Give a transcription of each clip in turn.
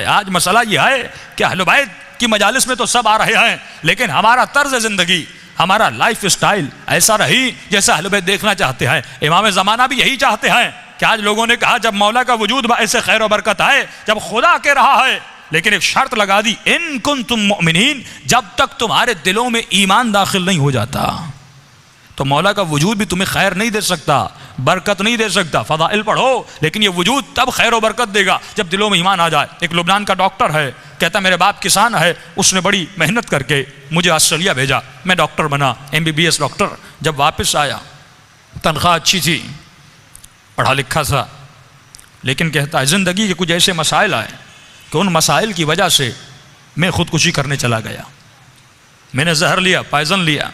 آج مسئلہ یہ ہے کہ اہل بیت کی مجالس میں تو سب آ رہے ہیں، لیکن ہمارا طرز زندگی، ہمارا لائف سٹائل ایسا رہی جیسا اہل بیت دیکھنا چاہتے ہیں۔ امام زمانہ بھی یہی چاہتے ہیں کہ آج لوگوں نے کہا جب مولا کا وجود باعث خیر و برکت ہے، جب خدا کے رہا ہے، لیکن ایک شرط لگا دی، ان کنتم مؤمنین، جب تک تمہارے دلوں میں ایمان داخل نہیں ہو جاتا تو مولا کا وجود بھی تمہیں خیر نہیں دے سکتا، برکت نہیں دے سکتا۔ فضائل پڑھو، لیکن یہ وجود تب خیر و برکت دے گا جب دلوں میں ایمان آ جائے۔ ایک لبنان کا ڈاکٹر ہے، کہتا میرے باپ کسان ہے، اس نے بڑی محنت کر کے مجھے آسٹریلیا بھیجا، میں ڈاکٹر بنا، MBBS ڈاکٹر۔ جب واپس آیا تنخواہ اچھی تھی، پڑھا لکھا تھا، لیکن کہتا ہے زندگی کے کچھ ایسے مسائل آئے کہ ان مسائل کی وجہ سے میں خودکشی کرنے چلا گیا۔ میں نے زہر لیا، پائزن لیا،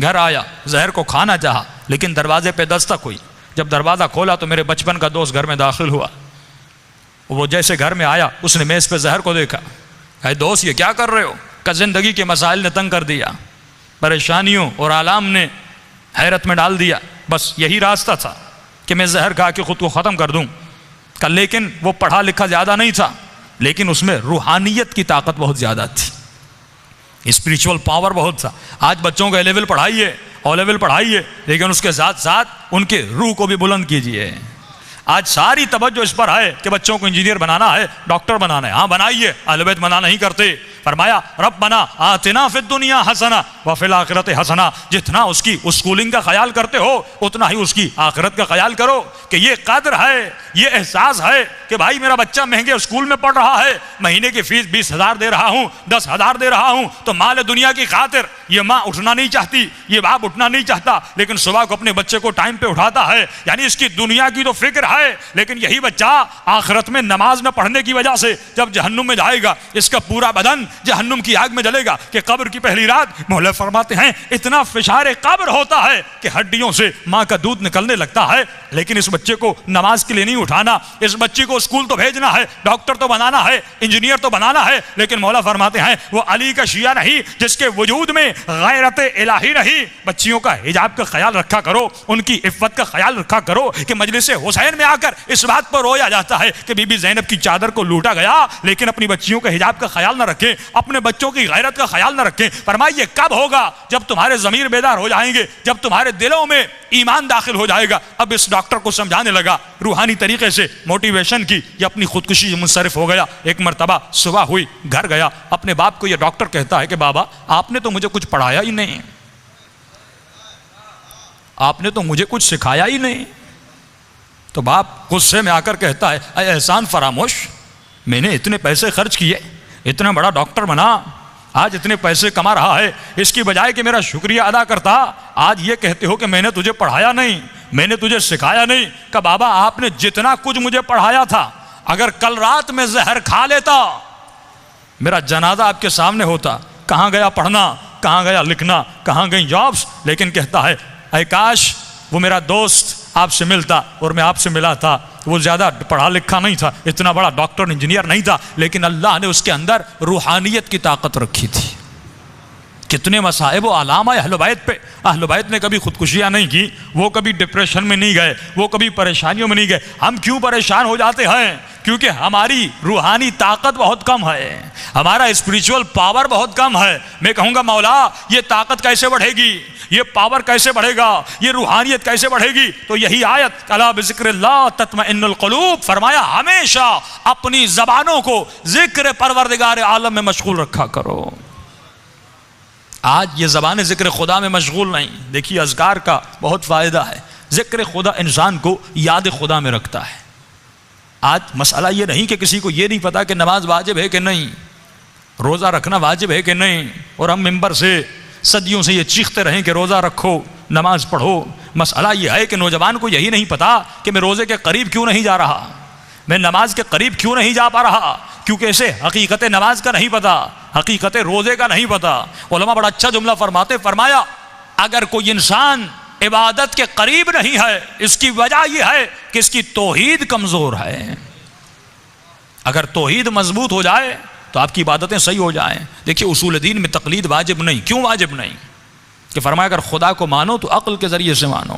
گھر آیا، زہر کو کھانا چاہا، لیکن دروازے پہ دستک ہوئی۔ جب دروازہ کھولا تو میرے بچپن کا دوست گھر میں داخل ہوا۔ وہ جیسے گھر میں آیا، اس نے میز پہ زہر کو دیکھا، اے دوست یہ کیا کر رہے ہو؟ کہ زندگی کے مسائل نے تنگ کر دیا، پریشانیوں اور آلام نے حیرت میں ڈال دیا، بس یہی راستہ تھا کہ میں زہر کھا کے خود کو ختم کر دوں۔ لیکن وہ پڑھا لکھا زیادہ نہیں تھا، لیکن اس میں روحانیت کی طاقت بہت زیادہ تھی، اسپریچول پاور بہت تھا۔ آج بچوں کو A-لیول پڑھائیے، O-لیول پڑھائیے، لیکن اس کے ساتھ ساتھ ان کے روح کو بھی بلند کیجیے۔ آج ساری توجہ اس پر ہے کہ بچوں کو انجینئر بنانا ہے، ڈاکٹر بنانا ہے۔ ہاں بنائیے، اہل بیت منع نہیں کرتے۔ فرمایا ربنا آتنا فی الدنیا حسنہ وفی الآخرۃ حسنہ، جتنا اس کی اسکولنگ کا خیال کرتے ہو اتنا ہی اس کی آخرت کا خیال کرو، کہ یہ قدر ہے، یہ احساس ہے کہ بھائی میرا بچہ مہنگے اسکول میں پڑھ رہا ہے، مہینے کی فیس 20,000 دے رہا ہوں، 10,000 دے رہا ہوں، تو مال دنیا کی خاطر یہ ماں اٹھنا نہیں چاہتی، یہ باپ اٹھنا نہیں چاہتا، لیکن صبح کو اپنے بچے کو ٹائم پہ اٹھاتا ہے۔ یعنی اس کی دنیا کی تو فکر ہے، لیکن یہی بچہ آخرت میں نماز نہ پڑھنے کی وجہ سے جب جہنم میں جائے گا، اس کا پورا بدن جہنم کی آگ میں جلے گا۔ کہ قبر کی پہلی رات مولا فرماتے ہیں اتنا فشار قبر ہوتا ہے کہ ہڈیوں سے ماں کا دودھ نکلنے لگتا ہے، لیکن اس بچے کو نماز کے لیے نہیں اٹھانا، اس بچے کو اسکول تو بھیجنا ہے، ڈاکٹر تو بنانا ہے، انجینئر تو بنانا ہے، لیکن مولا فرماتے ہیں وہ علی کا شیعہ نہیں جس کے وجود میں غیرت الہی نہیں۔ بچیوں کا حجاب کا خیال رکھا کرو، ان کی عفت کا خیال رکھا کرو۔ کہ مجلس حسین میں آ کر اس بات پر رویا جاتا ہے کہ بی بی زینب کی چادر کو لوٹا گیا، لیکن اپنی بچیوں کا حجاب کا خیال نہ رکھیں، اپنے بچوں کی غیرت کا خیال نہ رکھیں۔ فرمایا یہ کب ہوگا؟ جب تمہارے ضمیر بیدار ہو جائیں گے، جب تمہارے دلوں میں ایمان داخل ہو جائے گا۔ اب اس ڈاکٹر کو سمجھانے لگا روحانی طریقے سے، موٹیویشن کی، یہ اپنی خودکشی سے منصرف ہو گیا۔ ایک مرتبہ صبح ہوئی، گھر گیا، اپنے باپ کو یہ ڈاکٹر کہتا ہے کہ بابا آپ نے تو مجھے کچھ پڑھایا ہی نہیں، آپ نے تو مجھے کچھ سکھایا ہی نہیں۔ تو باپ غصے میں آ کر کہتا ہے اے احسان فراموش، میں نے اتنے پیسے خرچ کیے، اتنا بڑا ڈاکٹر بنا، آج اتنے پیسے کما رہا ہے، اس کی بجائے کہ میرا شکریہ ادا کرتا، آج یہ کہتے ہو کہ میں نے تجھے پڑھایا نہیں، میں نے تجھے سکھایا نہیں۔ کہ بابا آپ نے جتنا کچھ مجھے پڑھایا تھا، اگر کل رات میں زہر کھا لیتا میرا جنازہ آپ کے سامنے ہوتا۔ کہاں گیا پڑھنا، کہاں گیا لکھنا، کہاں گئی جابس؟ لیکن کہتا ہے اے کاش وہ میرا دوست آپ سے ملتا اور میں آپ سے ملا تھا، وہ زیادہ پڑھا لکھا نہیں تھا، اتنا بڑا ڈاکٹر انجینئر نہیں تھا، لیکن اللہ نے اس کے اندر روحانیت کی طاقت رکھی تھی۔ کتنے مصائب و آلام آئے اہل بیت پہ، اہل بیت نے کبھی خودکشیاں نہیں کی، وہ کبھی ڈپریشن میں نہیں گئے، وہ کبھی پریشانیوں میں نہیں گئے۔ ہم کیوں پریشان ہو جاتے ہیں؟ کیونکہ ہماری روحانی طاقت بہت کم ہے، ہمارا اسپریچول پاور بہت کم ہے۔ میں کہوں گا مولا یہ طاقت کیسے بڑھے گی، یہ پاور کیسے بڑھے گا، یہ روحانیت کیسے بڑھے گی؟ تو یہی آیت الا بذکر اللہ تطمئن القلوب، فرمایا ہمیشہ اپنی زبانوں کو ذکر پروردگار عالم میں مشغول رکھا کرو۔ آج یہ زبان ذکر خدا میں مشغول نہیں۔ دیکھیے اذکار کا بہت فائدہ ہے، ذکر خدا انسان کو یاد خدا میں رکھتا ہے۔ آج مسئلہ یہ نہیں کہ کسی کو یہ نہیں پتا کہ نماز واجب ہے کہ نہیں، روزہ رکھنا واجب ہے کہ نہیں، اور ہم ممبر سے صدیوں سے یہ چیختے رہیں کہ روزہ رکھو، نماز پڑھو۔ مسئلہ یہ ہے کہ نوجوان کو یہی نہیں پتا کہ میں روزے کے قریب کیوں نہیں جا رہا، میں نماز کے قریب کیوں نہیں جا پا رہا، کیونکہ اسے حقیقت نماز کا نہیں پتا، حقیقت روزے کا نہیں پتا۔ علماء بڑا اچھا جملہ فرمایا اگر کوئی انسان عبادت کے قریب نہیں ہے، اس کی وجہ یہ ہے کہ اس کی توحید کمزور ہے۔ اگر توحید مضبوط ہو جائے تو آپ کی عبادتیں صحیح ہو جائیں۔ دیکھیے اصول دین میں تقلید واجب نہیں۔ کیوں واجب نہیں؟ کہ فرمایا اگر خدا کو مانو تو عقل کے ذریعے سے مانو۔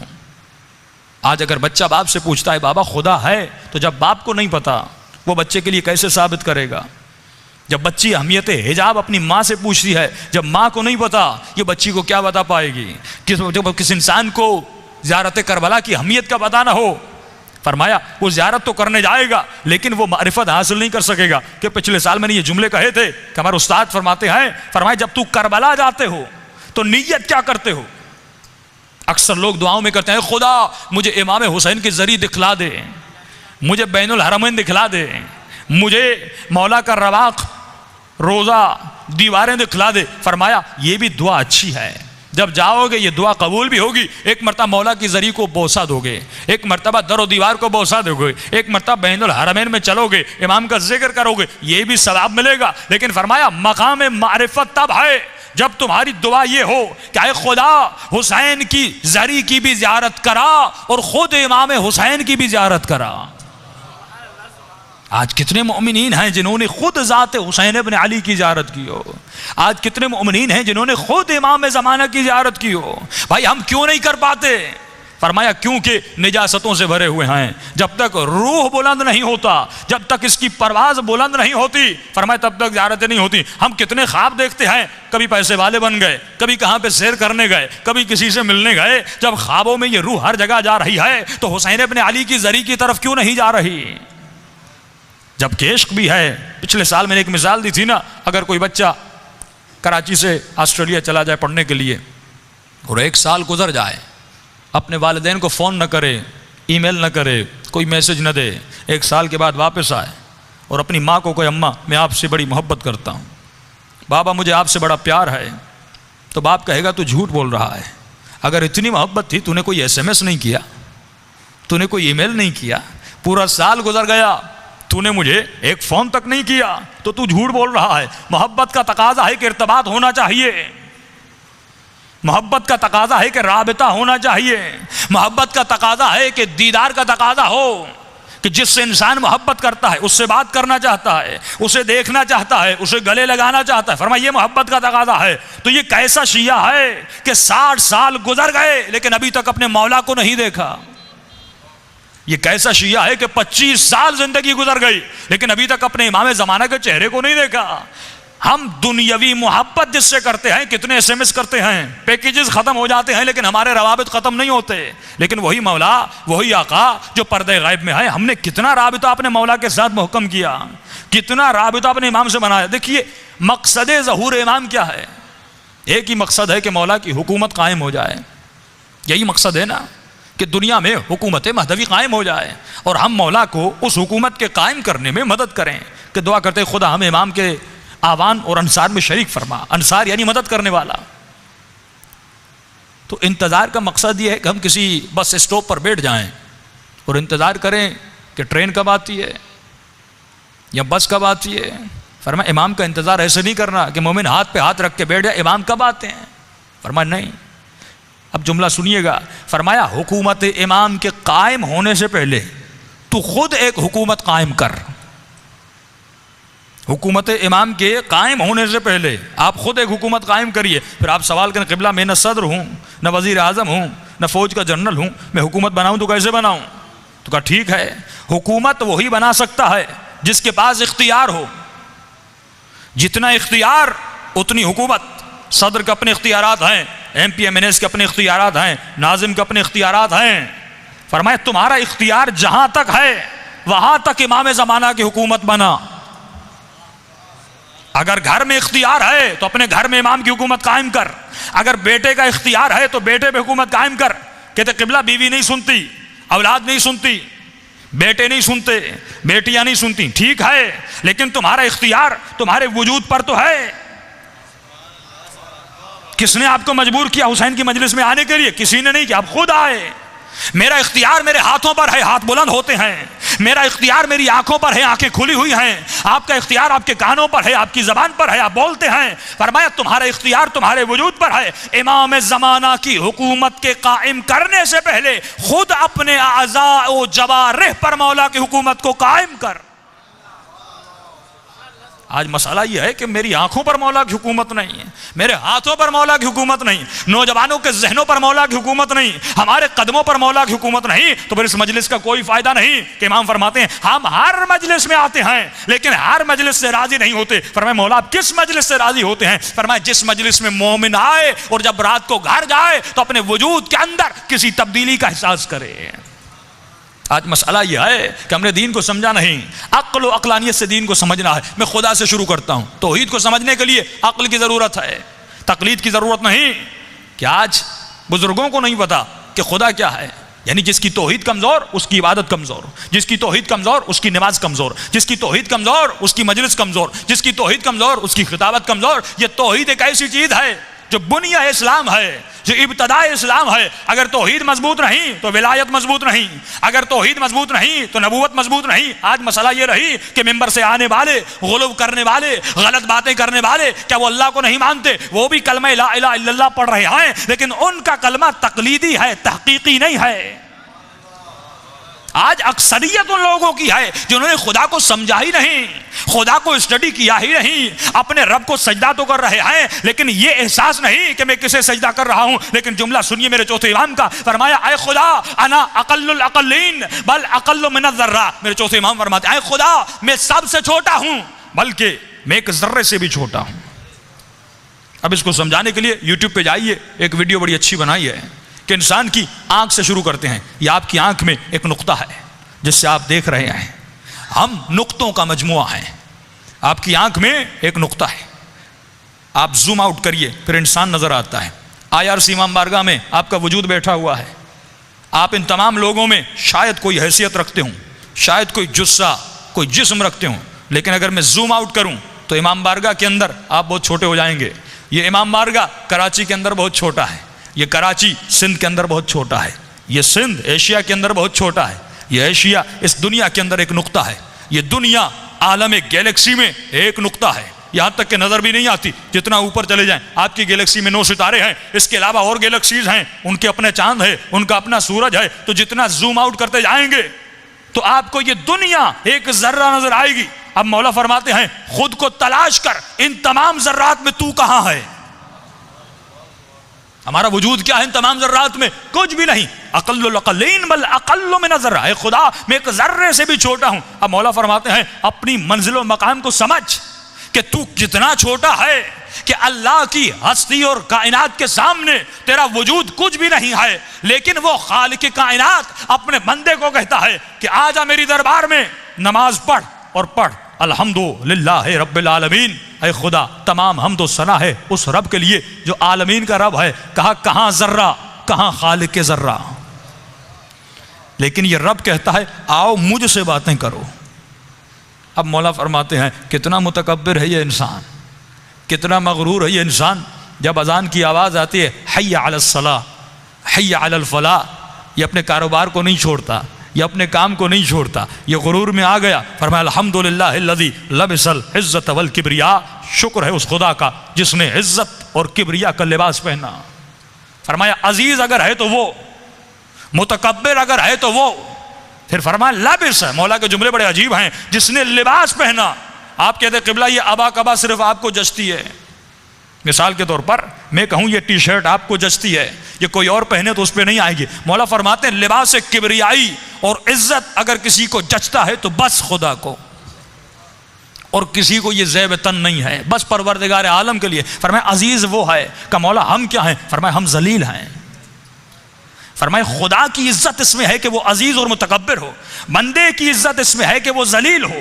آج اگر بچہ باپ سے پوچھتا ہے بابا خدا ہے، تو جب باپ کو نہیں پتا وہ بچے کے لیے کیسے ثابت کرے گا؟ جب بچی اہمیت حجاب اپنی ماں سے پوچھتی ہے، جب ماں کو نہیں پتا یہ بچی کو کیا بتا پائے گی؟ جب کس انسان کو زیارت کربلا کی اہمیت کا پتہ نہ ہو، فرمایا وہ زیارت تو کرنے جائے گا لیکن وہ معرفت حاصل نہیں کر سکے گا. کہ پچھلے سال میں نے یہ جملے کہے تھے کہ ہمارے استاد فرماتے ہیں، فرمایا جب تو کربلا جاتے ہو تو نیت کیا کرتے ہو؟ اکثر لوگ دعاؤں میں کرتے ہیں خدا مجھے امام حسین کی زری دکھلا دے، مجھے بین الحرمین دکھلا دے، مجھے مولا کا رواق روزہ دیواریں دکھلا دے. فرمایا یہ بھی دعا اچھی ہے، جب جاؤ گے یہ دعا قبول بھی ہوگی. ایک مرتبہ مولا کی زری کو بوسہ دو گے، ایک مرتبہ در و دیوار کو بوسہ دو گے، ایک مرتبہ بین الحرمین میں چلو گے، امام کا ذکر کرو گے، یہ بھی ثواب ملے گا. لیکن فرمایا مقام معرفت تب ہے جب تمہاری دعا یہ ہو کہ اے خدا حسین کی زری کی بھی زیارت کرا اور خود امام حسین کی بھی زیارت کرا. آج کتنے مومنین ہیں جنہوں نے خود ذات حسین ابن علی کی زیارت کی ہو؟ آج کتنے مومنین ہیں جنہوں نے خود امام زمانہ کی زیارت کی ہو؟ بھائی ہم کیوں نہیں کر پاتے؟ فرمایا کیونکہ نجاستوں سے بھرے ہوئے ہیں. جب تک روح بلند نہیں ہوتا، جب تک اس کی پرواز بلند نہیں ہوتی، فرمایا تب تک زیارتیں نہیں ہوتی. ہم کتنے خواب دیکھتے ہیں، کبھی پیسے والے بن گئے، کبھی کہاں پہ سیر کرنے گئے، کبھی کسی سے ملنے گئے. جب خوابوں میں یہ روح ہر جگہ جا رہی ہے تو حسین ابن علی کی زری کی طرف کیوں نہیں جا رہی؟ جب کہ عشق بھی ہے. پچھلے سال میں نے ایک مثال دی تھی نا، اگر کوئی بچہ کراچی سے آسٹریلیا چلا جائے پڑھنے کے لیے اور 1 سال گزر جائے، اپنے والدین کو فون نہ کرے، ای میل نہ کرے، کوئی میسج نہ دے، 1 سال کے بعد واپس آئے اور اپنی ماں کو کوئی اماں میں آپ سے بڑی محبت کرتا ہوں، بابا مجھے آپ سے بڑا پیار ہے، تو باپ کہے گا تو جھوٹ بول رہا ہے. اگر اتنی محبت تھی تو نے کوئی ایس ایم ایس نہیں کیا، تو نے کوئی ای میل نہیں کیا، پورا سال گزر گیا تو نے مجھے ایک فون تک نہیں کیا، تو جھوٹ بول رہا ہے. محبت کا تقاضا ہے کہ ارتباط ہونا چاہیے، محبت کا تقاضا ہے کہ رابطہ ہونا چاہیے، محبت کا تقاضا ہے کہ دیدار کا تقاضا ہو، کہ جس سے انسان محبت کرتا ہے اس سے بات کرنا چاہتا ہے، اسے دیکھنا چاہتا ہے، اسے گلے لگانا چاہتا ہے. فرمایا یہ محبت کا تقاضا ہے. تو یہ کیسا شیعہ ہے کہ 60 سال گزر گئے لیکن ابھی تک اپنے مولا کو نہیں دیکھا؟ یہ کیسا شیعہ ہے کہ 25 سال زندگی گزر گئی لیکن ابھی تک اپنے امام زمانہ کے چہرے کو نہیں دیکھا؟ ہم دنیاوی محبت جس سے کرتے ہیں، کتنے ایس ایم ایس کرتے ہیں، پیکیجز ختم ہو جاتے ہیں لیکن ہمارے روابط ختم نہیں ہوتے. لیکن وہی مولا، وہی آقا جو پردے غیب میں ہے، ہم نے کتنا رابطہ اپنے مولا کے ساتھ محکم کیا، کتنا رابطہ اپنے امام سے بنایا. دیکھیے مقصد ظہور امام کیا ہے؟ ایک ہی مقصد ہے کہ مولا کی حکومت قائم ہو جائے. یہی مقصد ہے نا کہ دنیا میں حکومت مہدوی قائم ہو جائے اور ہم مولا کو اس حکومت کے قائم کرنے میں مدد کریں. کہ دعا کرتے خدا ہمیں امام کے آوان اور انصار میں شریک فرما. انصار یعنی مدد کرنے والا. تو انتظار کا مقصد یہ ہے کہ ہم کسی بس اسٹاپ پر بیٹھ جائیں اور انتظار کریں کہ ٹرین کب آتی ہے یا بس کب آتی ہے. فرمایا امام کا انتظار ایسے نہیں کرنا کہ مومن ہاتھ پہ ہاتھ رکھ کے بیٹھ جائے امام کب آتے ہیں. فرمایا نہیں. اب جملہ سنیے گا. فرمایا حکومت امام کے قائم ہونے سے پہلے تو خود ایک حکومت قائم کر. حکومت امام کے قائم ہونے سے پہلے آپ خود ایک حکومت قائم کریے. پھر آپ سوال کریں قبلہ میں نہ صدر ہوں، نہ وزیر اعظم ہوں، نہ فوج کا جنرل ہوں، میں حکومت بناؤں تو کیسے بناؤں؟ تو کہا ٹھیک ہے، حکومت وہی بنا سکتا ہے جس کے پاس اختیار ہو. جتنا اختیار اتنی حکومت. صدر کے اپنے اختیارات ہیں، M P M N S کے اپنے اختیارات ہیں، ناظم کے اپنے اختیارات ہیں. فرمایا تمہارا اختیار جہاں تک ہے وہاں تک امام زمانہ کی حکومت بنا. اگر گھر میں اختیار ہے تو اپنے گھر میں امام کی حکومت قائم کر. اگر بیٹے کا اختیار ہے تو بیٹے پہ حکومت قائم کر. کہتے قبلہ بیوی نہیں سنتی، اولاد نہیں سنتی، بیٹے نہیں سنتے، بیٹیاں نہیں سنتی. ٹھیک ہے لیکن تمہارا اختیار تمہارے وجود پر تو ہے. کس نے آپ کو مجبور کیا حسین کی مجلس میں آنے کے لیے؟ کسی نے نہیں کیا، آپ خود آئے. میرا اختیار میرے ہاتھوں پر ہے، ہاتھ بلند ہوتے ہیں. میرا اختیار میری آنکھوں پر ہے، آنکھیں کھلی ہوئی ہیں. آپ کا اختیار آپ کے کانوں پر ہے، آپ کی زبان پر ہے، آپ بولتے ہیں. فرمایا تمہارا اختیار تمہارے وجود پر ہے. امام زمانہ کی حکومت کے قائم کرنے سے پہلے خود اپنے اعضاء و جوارح پر مولا کی حکومت کو قائم کر. آج مسئلہ یہ ہے کہ میری آنکھوں پر مولا کی حکومت نہیں ہے، میرے ہاتھوں پر مولا کی حکومت نہیں، نوجوانوں کے ذہنوں پر مولا کی حکومت نہیں، ہمارے قدموں پر مولا کی حکومت نہیں، تو پھر اس مجلس کا کوئی فائدہ نہیں کہ امام فرماتے ہیں ہم ہر مجلس میں آتے ہیں لیکن ہر مجلس سے راضی نہیں ہوتے۔ فرمایا مولا آپ کس مجلس سے راضی ہوتے ہیں؟ فرمایا جس مجلس میں مومن آئے اور جب رات کو گھر جائے تو اپنے وجود کے اندر کسی تبدیلی کا احساس کرے۔ آج مسئلہ یہ ہے کہ ہم نے دین کو سمجھا نہیں، عقل و عقلانیت سے دین کو سمجھنا ہے۔ میں خدا سے شروع کرتا ہوں، توحید کو سمجھنے کے لیے عقل کی ضرورت ہے، تقلید کی ضرورت نہیں۔ کہ آج بزرگوں کو نہیں پتا کہ خدا کیا ہے، یعنی جس کی توحید کمزور اس کی عبادت کمزور، جس کی توحید کمزور اس کی نماز کمزور، جس کی توحید کمزور اس کی مجلس کمزور، جس کی توحید کمزور اس کی خطابت کمزور۔ یہ توحید ایک ایسی چیز ہے جو بنیاد اسلام ہے، جو ابتداء اسلام ہے۔ اگر توحید مضبوط نہیں تو ولایت مضبوط نہیں، اگر توحید مضبوط نہیں تو نبوت مضبوط نہیں۔ آج مسئلہ یہ رہی کہ ممبر سے آنے والے، غلو کرنے والے، غلط باتیں کرنے والے، کیا وہ اللہ کو نہیں مانتے؟ وہ بھی کلمہ لا الہ الا اللہ پڑھ رہے ہیں لیکن ان کا کلمہ تقلیدی ہے، تحقیقی نہیں ہے۔ آج اکثریت ان لوگوں کی ہے جنہوں نے خدا کو سمجھا ہی نہیں، خدا کو اسٹڈی کیا ہی نہیں، اپنے رب کو سجدہ تو کر رہے ہیں لیکن یہ احساس نہیں کہ میں کسے سجدہ کر رہا ہوں۔ لیکن جملہ سنیے میرے چوتھے امام کا، فرمایا اے خدا انا اقل الاقلین بل اقل من الذرہ۔ میرے چوتھے امام فرماتے ہیں اے خدا میں سب سے چھوٹا ہوں بلکہ میں ایک ذرے سے بھی چھوٹا ہوں۔ اب اس کو سمجھانے کے لیے یوٹیوب پہ جائیے، ایک ویڈیو بڑی اچھی بنائی ہے کہ انسان کی آنکھ سے شروع کرتے ہیں۔ یہ آپ کی آنکھ میں ایک نقطہ ہے جس سے آپ دیکھ رہے ہیں، ہم نقطوں کا مجموعہ ہیں۔ آپ کی آنکھ میں ایک نقطہ ہے، آپ زوم آؤٹ کریے پھر انسان نظر آتا ہے۔ IRC امام بارگاہ میں آپ کا وجود بیٹھا ہوا ہے، آپ ان تمام لوگوں میں شاید کوئی حیثیت رکھتے ہوں، شاید کوئی جثہ، کوئی جسم رکھتے ہوں، لیکن اگر میں زوم آؤٹ کروں تو امام بارگاہ کے اندر آپ بہت چھوٹے ہو جائیں گے۔ یہ امام بارگاہ کراچی کے اندر بہت چھوٹا ہے، یہ کراچی سندھ کے اندر بہت چھوٹا ہے، یہ سندھ ایشیا کے اندر بہت چھوٹا ہے، یہ ایشیا اس دنیا کے اندر ایک نقطہ ہے، یہ دنیا عالم گیلیکسی میں ایک نقطہ ہے، یہاں تک کہ نظر بھی نہیں آتی۔ جتنا اوپر چلے جائیں آپ کی گیلیکسی میں 9 ستارے ہیں، اس کے علاوہ اور گیلیکسیز ہیں، ان کے اپنے چاند ہے، ان کا اپنا سورج ہے۔ تو جتنا زوم آؤٹ کرتے جائیں گے تو آپ کو یہ دنیا ایک ذرہ نظر آئے گی۔ اب مولا فرماتے ہیں خود کو تلاش کر، ان تمام ذرات میں تو کہاں ہے؟ ہمارا وجود کیا ہے ان تمام ذرات میں؟ کچھ بھی نہیں۔ اقل الاقلین بل اقل من الذرہ، اے خدا میں ایک ذرے سے بھی چھوٹا ہوں۔ اب مولا فرماتے ہیں اپنی منزل و مقام کو سمجھ کہ تو کتنا چھوٹا ہے کہ اللہ کی ہستی اور کائنات کے سامنے تیرا وجود کچھ بھی نہیں ہے، لیکن وہ خالق کائنات اپنے بندے کو کہتا ہے کہ آجا میری دربار میں نماز پڑھ اور پڑھ الحمدللہ رب العالمین۔ اے خدا تمام حمد و ثنا ہے اس رب کے لیے جو عالمین کا رب ہے۔ کہا کہاں ذرہ، کہاں خالق کے ذرہ؟ لیکن یہ رب کہتا ہے آؤ مجھ سے باتیں کرو۔ اب مولا فرماتے ہیں کتنا متکبر ہے یہ انسان، کتنا مغرور ہے یہ انسان۔ جب اذان کی آواز آتی ہے حی علی الصلاۃ، حی علی الفلاح، یہ اپنے کاروبار کو نہیں چھوڑتا، یہ اپنے کام کو نہیں چھوڑتا، یہ غرور میں آ گیا۔ فرمایا الحمدللہ الذی لبس العزت والکبریاء، شکر ہے اس خدا کا جس نے عزت اور کبریا کا لباس پہنا۔ فرمایا عزیز اگر ہے تو وہ، متکبر اگر ہے تو وہ۔ پھر فرمایا لبس، مولا کے جملے بڑے عجیب ہیں، جس نے لباس پہنا۔ آپ کہتے قبلہ یہ ابا کبا صرف آپ کو جچتی ہے۔ مثال کے طور پر میں کہوں یہ ٹی شرٹ آپ کو جچتی ہے، یہ کوئی اور پہنے تو اس پہ نہیں آئے گی۔ مولا فرماتے ہیں لباس کبریائی اور عزت اگر کسی کو جچتا ہے تو بس خدا کو، اور کسی کو یہ زیب تن نہیں ہے، بس پروردگار عالم کے لیے۔ فرمایا عزیز وہ ہے کہ مولا ہم کیا ہیں؟ فرمایا ہم ذلیل ہیں۔ فرمایا خدا کی عزت اس میں ہے کہ وہ عزیز اور متکبر ہو، بندے کی عزت اس میں ہے کہ وہ ذلیل ہو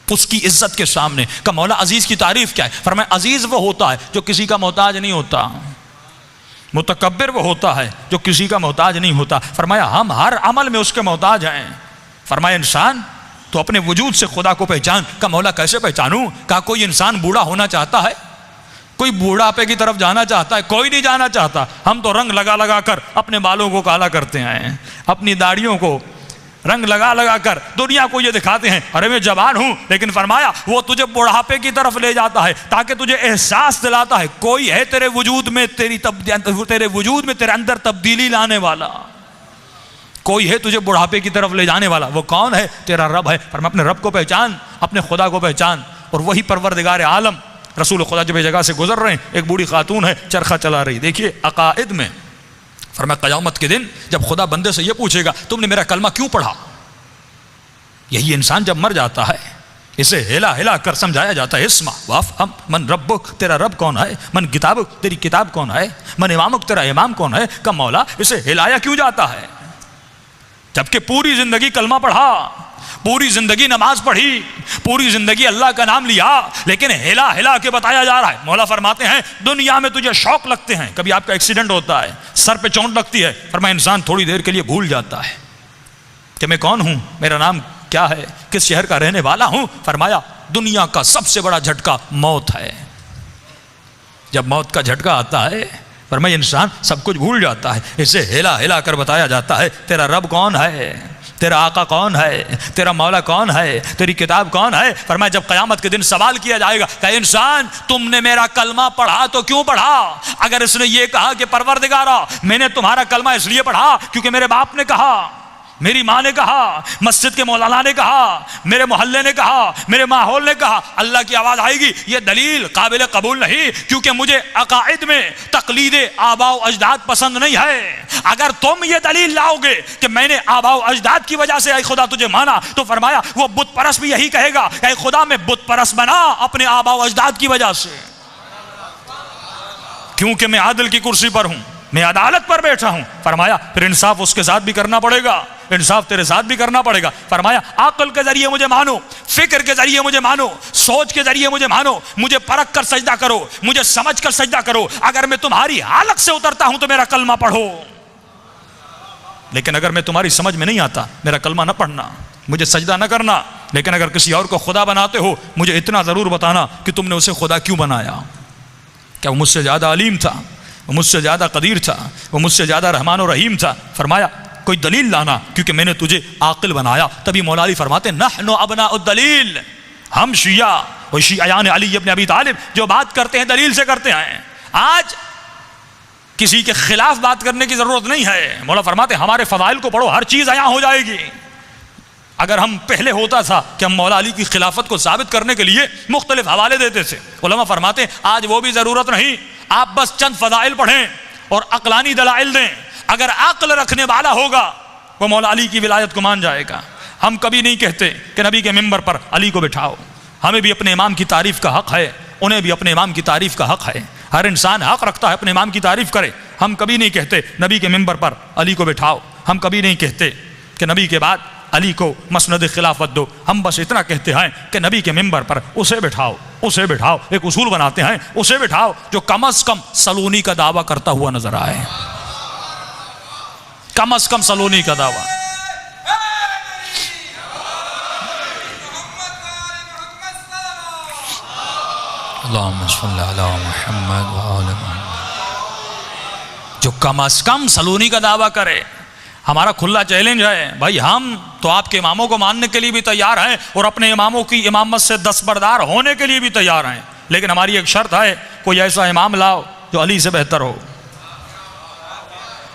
اس کی عزت کے سامنے۔ کہ مولا عزیز کی تعریف کیا ہے؟ فرمایا عزیز وہ ہوتا ہے جو کسی کا محتاج نہیں ہوتا، متکبر وہ ہوتا ہے جو کسی کا محتاج نہیں ہوتا۔ فرمایا ہم ہر عمل میں اس کے محتاج ہیں۔ فرمایا انسان تو اپنے وجود سے خدا کو پہچان۔ کہ مولا کیسے پہچانوں؟ کہا کوئی انسان بوڑھا ہونا چاہتا ہے؟ کوئی بوڑھاپے کی طرف جانا چاہتا ہے؟ کوئی نہیں جانا چاہتا۔ ہم تو رنگ لگا لگا کر اپنے بالوں کو کالا کرتے ہیں، اپنی داڑھیوں کو رنگ لگا لگا کر دنیا کو یہ دکھاتے ہیں ارے میں جوان ہوں، لیکن فرمایا وہ تجھے بڑھاپے کی طرف لے جاتا ہے تاکہ تجھے احساس دلاتا ہے کوئی ہے تیرے وجود میں، تیرے وجود میں تیرے اندر تبدیلی لانے والا، کوئی ہے تجھے بڑھاپے کی طرف لے جانے والا۔ وہ کون ہے؟ تیرا رب ہے۔ فرمایا اپنے رب کو پہچان، اپنے خدا کو پہچان۔ اور وہی پروردگار عالم رسول خدا جب جگہ سے گزر رہے ہیں، ایک بوڑھی خاتون ہے چرخہ چلا رہی. دیکھیے عقائد میں فرمایا قیامت کے دن جب خدا بندے سے یہ پوچھے گا تم نے میرا کلمہ کیوں پڑھا، یہی انسان جب مر جاتا ہے اسے ہلا ہلا کر سمجھایا جاتا ہے اسما وافہم من ربک، تیرا رب کون ہے، من کتابک، تیری کتاب کون ہے، من امامک، تیرا امام کون ہے. کہ مولا اسے ہلایا کیوں جاتا ہے جبکہ پوری زندگی کلمہ پڑھا، پوری زندگی نماز پڑھی، پوری زندگی اللہ کا نام لیا، لیکن ہلا ہلا کے بتایا جا رہا ہے. مولا فرماتے ہیں دنیا میں تجھے شوق لگتے ہیں، کبھی آپ کا ایکسیڈنٹ ہوتا ہے، سر پہ چوٹ لگتی ہے، فرمایا انسان تھوڑی دیر کے لیے بھول جاتا ہے کہ میں کون ہوں، میرا نام کیا ہے، کس شہر کا رہنے والا ہوں. فرمایا دنیا کا سب سے بڑا جھٹکا موت ہے. جب موت کا جھٹکا آتا ہے فرمایا انسان سب کچھ بھول جاتا ہے، اسے ہلا ہلا کر بتایا جاتا ہے تیرا رب کون ہے، تیرا آقا کون ہے، تیرا مولا کون ہے، تیری کتاب کون ہے. فرمایا جب قیامت کے دن سوال کیا جائے گا کہ انسان تم نے میرا کلمہ پڑھا تو کیوں پڑھا. اگر اس نے یہ کہا کہ پروردگارا میں نے تمہارا کلمہ اس لیے پڑھا کیونکہ میرے باپ نے کہا، میری ماں نے کہا، مسجد کے مولانا نے کہا، میرے محلے نے کہا، میرے ماحول نے کہا، اللہ کی آواز آئے گی یہ دلیل قابل قبول نہیں، کیونکہ مجھے عقائد میں تقلید آباء و اجداد پسند نہیں ہے. اگر تم یہ دلیل لاؤ گے کہ میں نے آباء و اجداد کی وجہ سے اے خدا تجھے مانا، تو فرمایا وہ بت پرست بھی یہی کہے گا اے خدا میں بت پرست بنا اپنے آباء و اجداد کی وجہ سے، کیونکہ میں عادل کی کرسی پر ہوں، میں عدالت پر بیٹھا ہوں. فرمایا پھر انصاف اس کے ساتھ بھی کرنا پڑے گا، انصاف تیرے ساتھ بھی کرنا پڑے گا. فرمایا عقل کے ذریعے مجھے مانو، فکر کے ذریعے مجھے مانو، سوچ کے ذریعے مجھے مانو، مجھے پرکھ کر سجدہ کرو، مجھے سمجھ کر سجدہ کرو. اگر میں تمہاری حالت سے اترتا ہوں تو میرا کلمہ پڑھو، لیکن اگر میں تمہاری سمجھ میں نہیں آتا میرا کلمہ نہ پڑھنا، مجھے سجدہ نہ کرنا. لیکن اگر کسی اور کو خدا بناتے ہو مجھے اتنا ضرور بتانا کہ تم نے اسے خدا کیوں بنایا. کیا وہ مجھ سے زیادہ علیم تھا، وہ مجھ سے زیادہ قدیر تھا، وہ مجھ سے زیادہ رحمان و رحیم تھا. فرمایا کوئی دلیل لانا کیونکہ میں نے تجھے عاقل بنایا. تبھی مولا علی فرماتے نحن ابناء الدلیل، ہم شیعہ و شیعیان علی ابن ابی طالب جو بات کرتے ہیں دلیل سے کرتے ہیں. آج کسی کے خلاف بات کرنے کی ضرورت نہیں ہے. مولا فرماتے ہمارے فضائل کو پڑھو، ہر چیز عیاں ہو جائے گی. اگر ہم پہلے ہوتا تھا کہ ہم مولا علی کی خلافت کو ثابت کرنے کے لیے مختلف حوالے دیتے تھے، علماء فرماتے ہیں آج وہ بھی ضرورت نہیں. آپ بس چند فضائل پڑھیں اور عقلانی دلائل دیں. اگر عقل رکھنے والا ہوگا وہ مولا علی کی ولایت کو مان جائے گا. ہم کبھی نہیں کہتے کہ نبی کے ممبر پر علی کو بٹھاؤ. ہمیں بھی اپنے امام کی تعریف کا حق ہے، انہیں بھی اپنے امام کی تعریف کا حق ہے. ہر انسان حق رکھتا ہے اپنے امام کی تعریف کرے. ہم کبھی نہیں کہتے نبی کے ممبر پر علی کو بٹھاؤ. ہم کبھی نہیں کہتے کہ نبی کے بعد علی کو مسند خلافت دو. ہم بس اتنا کہتے ہیں کہ نبی کے ممبر پر اسے بٹھاؤ، اسے بٹھاؤ. ایک اصول بناتے ہیں اسے بٹھاؤ جو کم از کم سلونی کا دعویٰ کرتا ہوا نظر آئے، کم از کم سلونی کا دعویٰ. اللہم صلی علی محمد وآل محمد، جو کم از کم سلونی کا دعویٰ کرے. ہمارا کھلا چیلنج ہے بھائی، ہم تو آپ کے اماموں کو ماننے کے لیے بھی تیار ہیں اور اپنے اماموں کی امامت سے دستبردار ہونے کے لیے بھی تیار ہیں، لیکن ہماری ایک شرط ہے کوئی ایسا امام لاؤ جو علی سے بہتر ہو.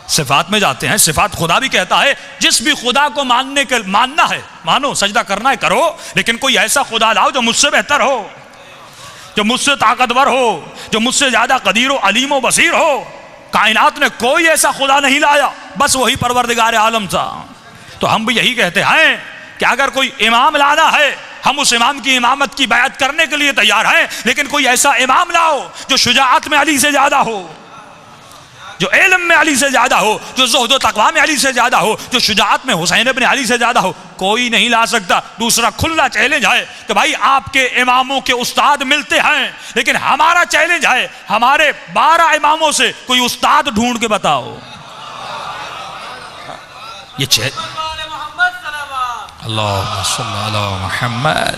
صفات میں جاتے ہیں، صفات خدا بھی کہتا ہے جس بھی خدا کو ماننا ہے مانو، سجدہ کرنا ہے کرو، لیکن کوئی ایسا خدا لاؤ جو مجھ سے بہتر ہو، جو مجھ سے طاقتور ہو، جو مجھ سے زیادہ قدیر و علیم و بصیر ہو. کائنات نے کوئی ایسا خدا نہیں لایا، بس وہی پروردگار عالم تھا. تو ہم بھی یہی کہتے ہیں کہ اگر کوئی امام لانا ہے ہم اس امام کی امامت کی بیعت کرنے کے لیے تیار ہیں، لیکن کوئی ایسا امام لاؤ جو شجاعت میں علی سے زیادہ ہو، جو علم میں علی سے زیادہ ہو، جو زہد و تقوی میں علی سے زیادہ ہو، جو شجاعت میں حسین ابن علی سے زیادہ ہو. کوئی نہیں لا سکتا. دوسرا کھلا چیلنج ہے کہ بھائی آپ کے اماموں کے استاد ملتے ہیں، لیکن ہمارا چیلنج ہے ہمارے 12 اماموں سے کوئی استاد ڈھونڈ کے بتاؤ. یہ اللہم صلی علی محمد.